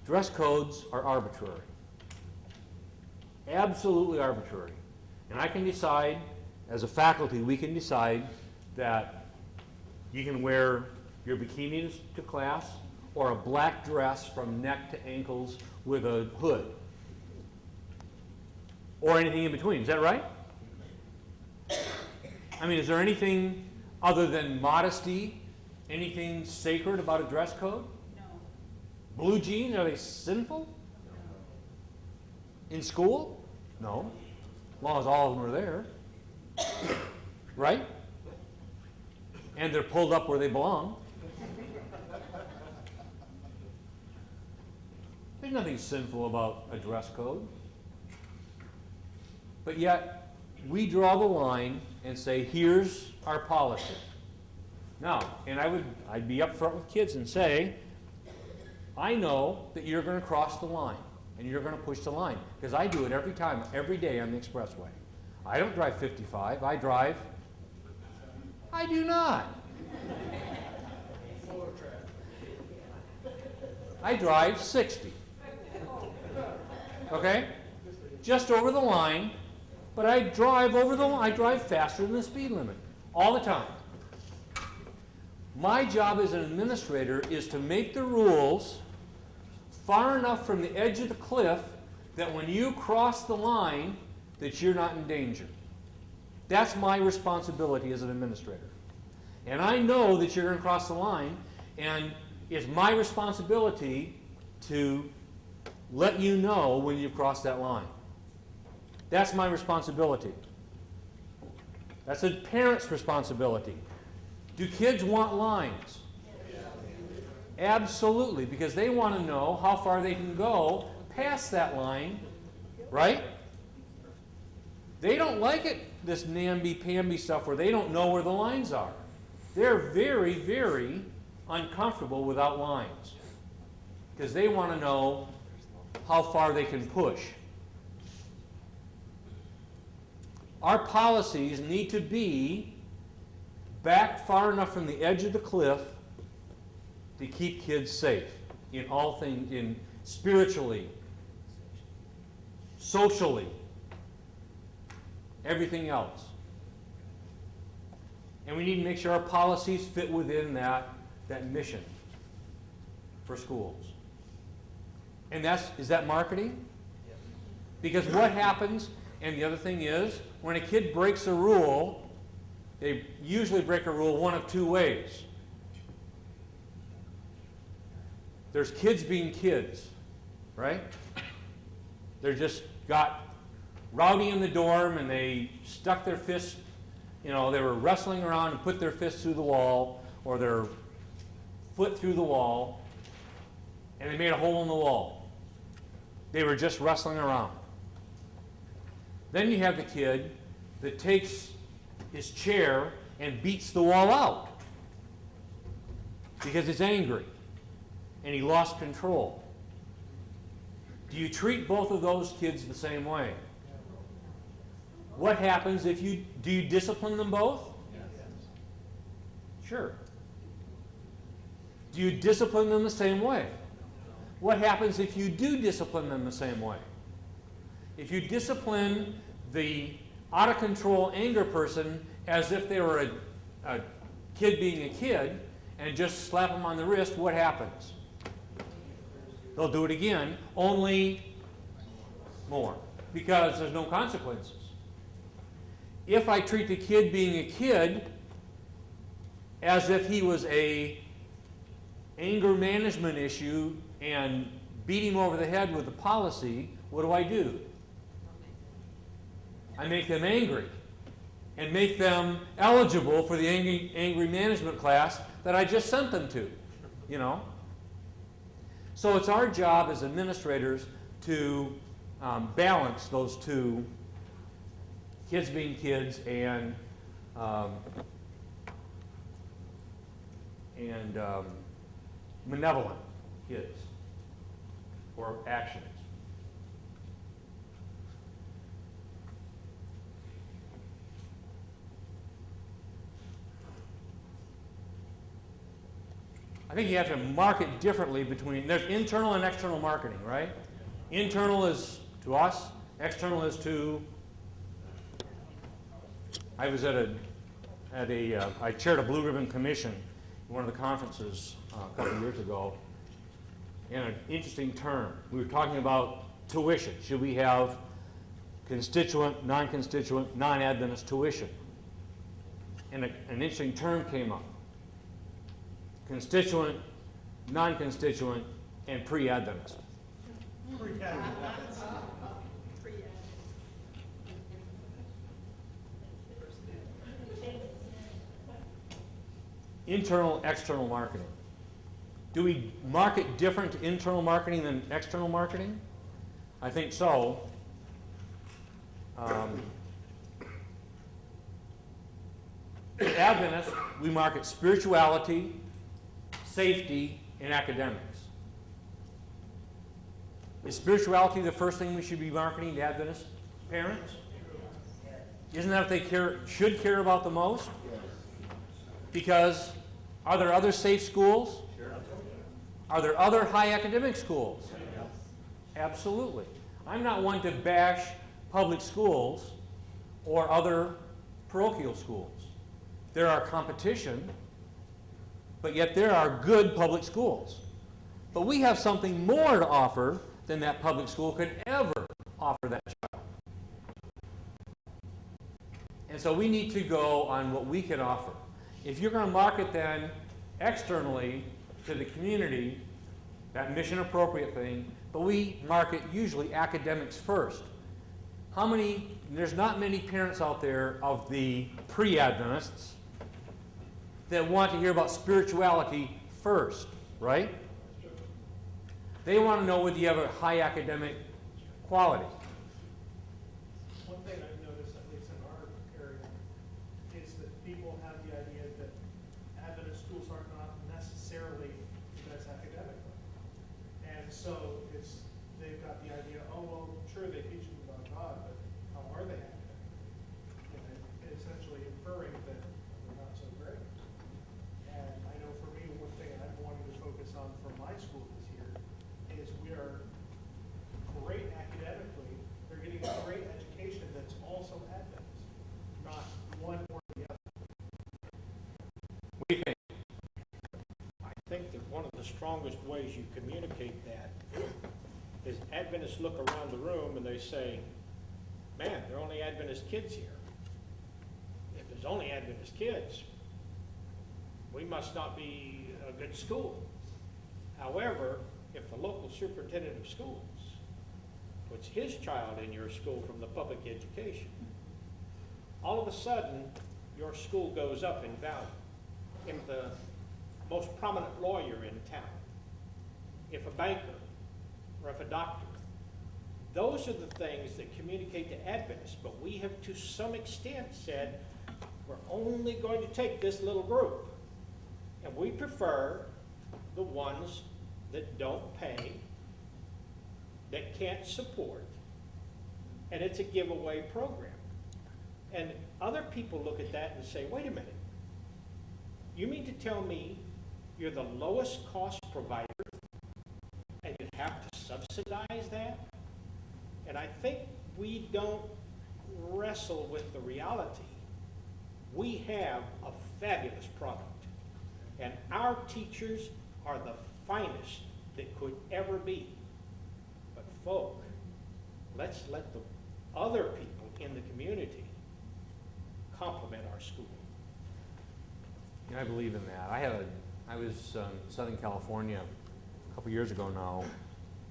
Dress codes are arbitrary. Absolutely arbitrary. And I can decide, as a faculty, we can decide that you can wear your bikinis to class or a black dress from neck to ankles with a hood. Or anything in between. Is that right? I mean, is there anything other than modesty, anything sacred about a dress code? No. Blue jeans, are they sinful? No. In school? No. As long as all of them are there. Right? And they're pulled up where they belong. There's nothing sinful about a dress code. But yet, we draw the line and say, here's our policy. Now, and I'd be upfront with kids and say, I know that you're going to cross the line and you're going to push the line, because I do it every time, every day on the expressway. I don't drive 55, I do not. I drive 60. Okay? Just over the line, but I drive over the line. I drive faster than the speed limit all the time. My job as an administrator is to make the rules far enough from the edge of the cliff that when you cross the line, that you're not in danger. That's my responsibility as an administrator. And I know that you're going to cross the line, and it's my responsibility to let you know when you've crossed that line. That's my responsibility. That's a parent's responsibility. Do kids want lines? Absolutely, because they want to know how far they can go past that line, right? They don't like it, this namby-pamby stuff where they don't know where the lines are. They're very, very uncomfortable without lines because they want to know how far they can push. Our policies need to be back far enough from the edge of the cliff to keep kids safe in all things, in spiritually, socially, everything else. And we need to make sure our policies fit within that mission for schools. And is that marketing? Because what happens, and the other thing is, when a kid breaks a rule, they usually break a rule one of two ways. There's kids being kids, right? They're just got rowdy in the dorm and they stuck their fists, they were wrestling around and put their fists through the wall or their foot through the wall, and they made a hole in the wall. They were just wrestling around. Then you have the kid that takes his chair and beats the wall out because he's angry and he lost control. Do you treat both of those kids the same way? What happens if do you discipline them both? Sure. Do you discipline them the same way? What happens if you do discipline them the same way? If you discipline the out-of-control anger person as if they were a kid being a kid and just slap them on the wrist, what happens? They'll do it again, only more, because there's no consequences. If I treat the kid being a kid as if he was a anger management issue and beat him over the head with the policy, what do? I make them angry and make them eligible for the angry management class that I just sent them to, So it's our job as administrators to balance those two, kids being kids and malevolent kids or actions. I think you have to market differently between, there's internal and external marketing, right? Internal is to us, external is to, I was I chaired a blue ribbon commission in one of the conferences a couple of years ago, and an interesting term. We were talking about tuition. Should we have constituent, non-constituent, non-Adventist tuition? And an interesting term came up. Constituent, non-constituent, and pre-Adventist. Internal, external marketing. Do we market different internal marketing than external marketing? I think so. Adventists, we market spirituality, safety, and academics. Is spirituality the first thing we should be marketing to Adventist parents? Isn't that what they should care about the most? Because are there other safe schools? Are there other high academic schools? Absolutely. I'm not one to bash public schools or other parochial schools. There are competition, but yet there are good public schools. But we have something more to offer than that public school could ever offer that child. And so we need to go on what we can offer. If you're going to market then externally to the community, that mission appropriate thing, but we market usually academics first. There's not many parents out there of the pre-Adventists that want to hear about spirituality first, right? They want to know whether you have a high academic quality. One thing I've noticed, at least in our area, is that people have the idea that Adventist schools are not necessarily the best academically. And so they've got the idea, oh, well, sure, they teach them about God, but how are they academic? And essentially inferring that they're not so great. And I know for me, one thing I'm wanting to focus on for my school this year is we are great academically. They're getting a great education that's also Adventist, not one or the other. What do you think? I think that one of the strongest ways you communicate that is Adventists look around the room and they say, man, there are only Adventist kids here. If there's only Adventist kids, we must not be a good school. However, if the local superintendent of schools puts his child in your school from the public education, all of a sudden your school goes up in value. If the most prominent lawyer in town, if a banker, or if a doctor, those are the things that communicate to Adventists, but we have to some extent said, we're only going to take this little group. And we prefer the ones that don't pay, that can't support, and it's a giveaway program. And other people look at that and say, wait a minute, you mean to tell me you're the lowest cost provider and you have to subsidize that? And I think we don't wrestle with the reality. We have a fabulous product, and our teachers are the finest that could ever be. But folk, let's let the other people in the community complement our school. Yeah, I believe in that. I was in Southern California a couple years ago now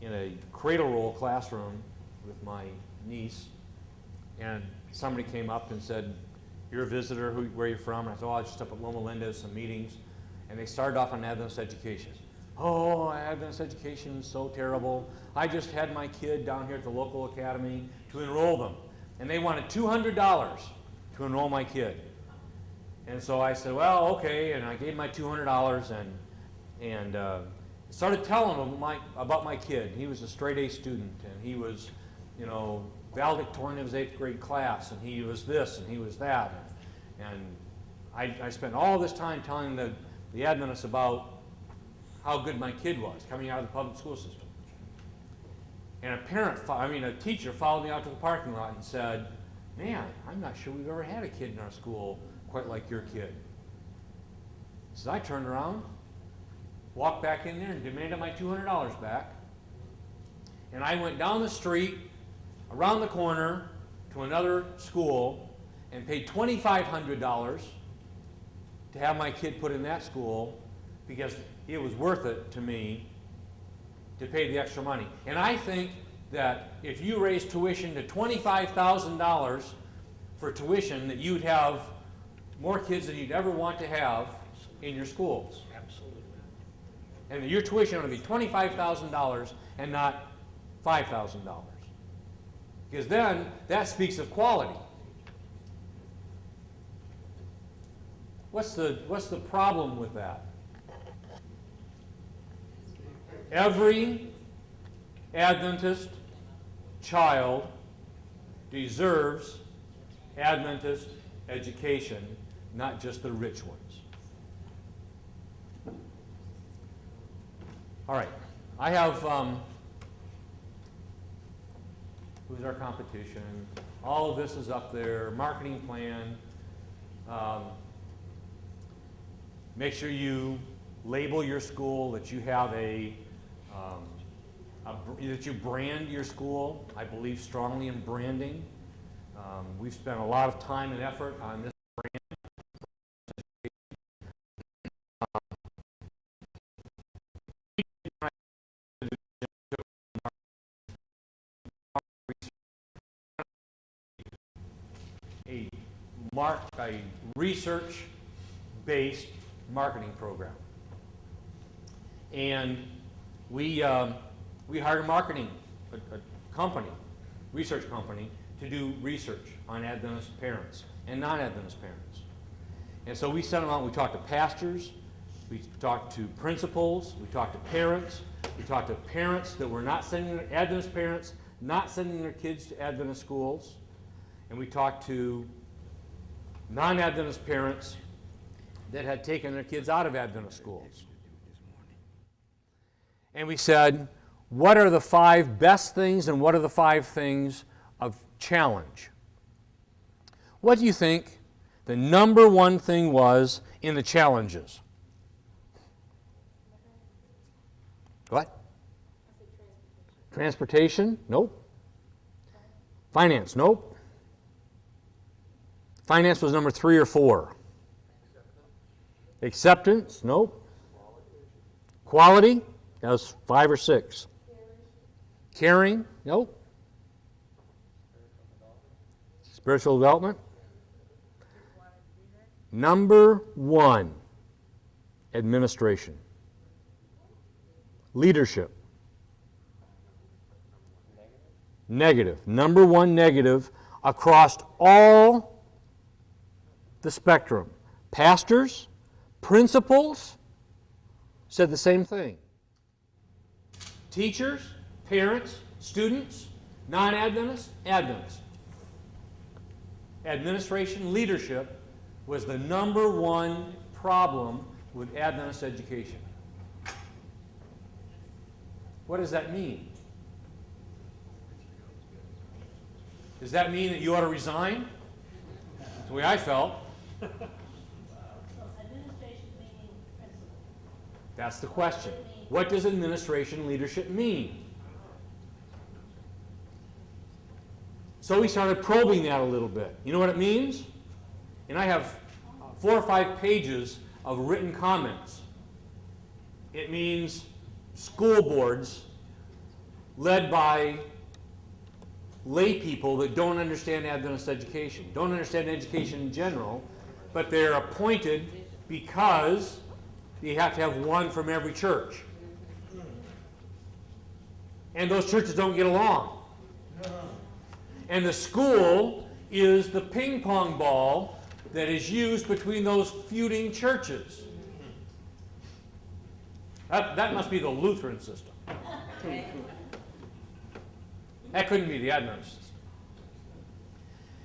in a cradle roll classroom with my niece, and somebody came up and said, you're a visitor, where are you from? And I said, oh, I was just up at Loma Linda, some meetings. And they started off on Adventist education. Oh, Adventist education is so terrible. I just had my kid down here at the local academy to enroll them. And they wanted $200 to enroll my kid. And so I said, well, okay, and I gave my $200 and started telling them about my kid. He was a straight A student, and he was, valedictorian of his 8th grade class, and he was this, and he was that. And I spent all this time telling the Adventists about how good my kid was coming out of the public school system. And a teacher followed me out to the parking lot and said, man, I'm not sure we've ever had a kid in our school quite like your kid. So I turned around, walked back in there and demanded my $200 back. And I went down the street, around the corner, to another school and paid $2,500 to have my kid put in that school because it was worth it to me to pay the extra money. And I think that if you raise tuition to $25,000 for tuition, that you'd have more kids than you'd ever want to have in your schools. Absolutely. And that your tuition ought to be $25,000 and not $5,000. Because then that speaks of quality. What's the problem with that? Every Adventist child deserves Adventist education, not just the rich ones. All right, I have, who's our competition? All of this is up there, marketing plan. Make sure you label your school, that you have that you brand your school. I believe strongly in branding. We've spent a lot of time and effort on this brand. A research-based marketing program. And we hired a company, research company, to do research on Adventist parents and non-Adventist parents. And so we sent them out, we talked to pastors, we talked to principals, we talked to parents, we talked to parents that were not sending their, Adventist parents, not sending their kids to Adventist schools, and we talked to non-Adventist parents that had taken their kids out of Adventist schools. And we said, what are the 5 best things and what are the 5 things of challenge? What do you think the number one thing was in the challenges? What? Transportation? Nope. Finance? Nope. Finance was number 3 or 4. Acceptance? Nope. Quality? That was 5 or 6. Caring? Nope. Spiritual development? Number 1, administration. Leadership. Negative. Number 1 negative across all the spectrum. Pastors, principals said the same thing. Teachers, parents, students, non-Adventists, Adventists. Administration, leadership was the number 1 problem with Adventist education. What does that mean? Does that mean that you ought to resign? That's the way I felt. That's the question. What does administration leadership mean? So we started probing that a little bit. You know what it means? And I have 4 or 5 pages of written comments. It means school boards led by lay people that don't understand Adventist education, don't understand education in general, but they're appointed because you have to have one from every church. And those churches don't get along. And the school is the ping pong ball that is used between those feuding churches. That must be the Lutheran system. That couldn't be the Adventist system.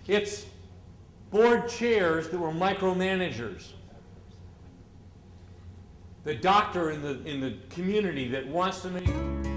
It's board chairs that were micromanagers. the doctor in the community that wants to make